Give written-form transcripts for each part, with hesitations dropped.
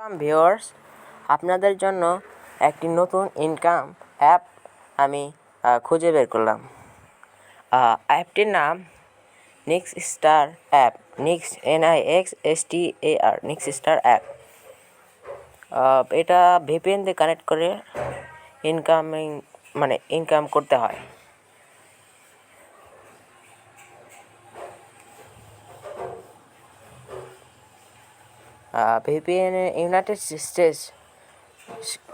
Viewers, আপনাদের জন্য একটি নতুন ইনকাম অ্যাপ আমি খুঁজে বের করলাম। অ্যাপটির নাম NIX star app. NIX NIXSTAR NIX star app. এটা VPN দিয়ে কানেক্ট করে ইনকাম করতে হয়। VPN ইউনাইটেড স্টেটস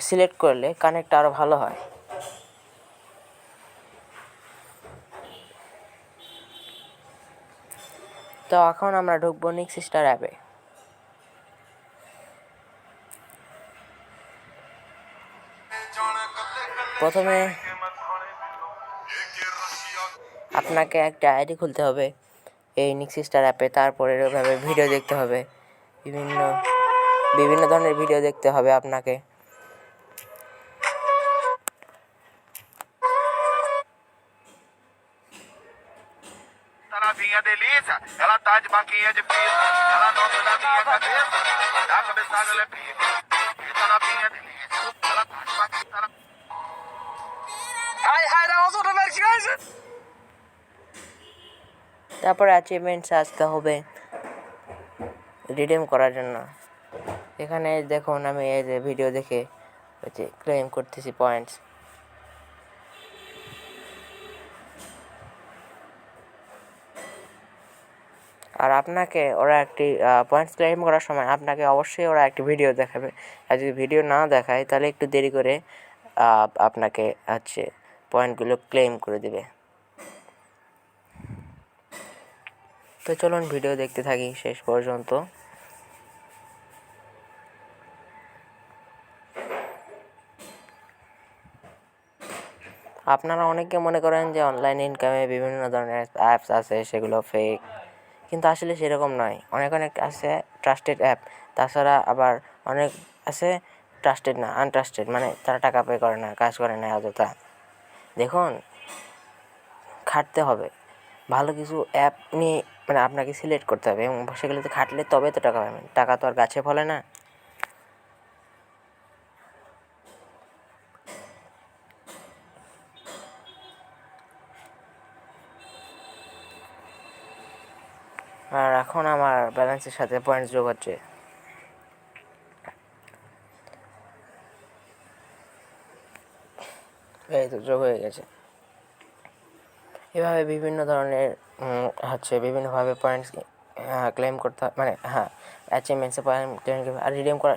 সিলেক্ট করলে কানেক্ট আরও ভালো হয়। তো এখন আমরা ঢুকবো নিক্স স্টার অ্যাপে। প্রথমে আপনাকে একটা আইডি খুলতে হবে এই নিক্স স্টার অ্যাপে। তারপরে এভাবে ভিডিও দেখতে হবে, বিভিন্ন ধরনের ভিডিও দেখতে হবে আপনাকে। Novinha delícia, ela tá de baquinha de pizza, ela não muda a minha cabeça, da cabeça ela é pica. Essa novinha delícia, ela tá de baquinha. Ai, da was oder welche Reise? তারপরে achievements আসতে হবে redeem করার জন্য। এখানে দেখুন আমি এই যে ভিডিও দেখে ক্লেম করতেছি পয়েন্টস। আর আপনাকে ওরা একটি পয়েন্টস ক্লেম করার সময় আপনাকে অবশ্যই ওরা একটি ভিডিও দেখাবে। আর যদি ভিডিও না দেখায় তাহলে একটু দেরি করে আপনাকে পয়েন্টগুলো ক্লেম করে দিবে। তো চলুন ভিডিও দেখতে থাকি শেষ পর্যন্ত। আপনারা অনেকে মনে করেন যে অনলাইন ইনকামে বিভিন্ন ধরনের অ্যাপস আছে, সেগুলো ফেক, কিন্তু আসলে সেরকম নয়। অনেক আছে ট্রাস্টেড অ্যাপ, তাছাড়া আবার অনেক আছে ট্রাস্টেড না, আনট্রাস্টেড, মানে তারা টাকা পে করে না, কাজ করে না অযথা। দেখুন, খাটতে হবে, ভালো কিছু অ্যাপ নিয়ে আপনাকে সিলেক্ট করতে হবে এবং সেগুলোতে খাটলে তবে তো টাকা পাবেন। টাকা তো আর গাছে ফলে না। আর এখন আমার ব্যালেন্সের সাথে পয়েন্টস যোগ হচ্ছে। এই তো যোগ হয়ে গেছে। এভাবে বিভিন্ন ধরনের বিভিন্নভাবে পয়েন্টস ক্লেম করতে হয়, অ্যাচিভমেন্টসে পয়েন্ট ক্লেম আর রিডিম করা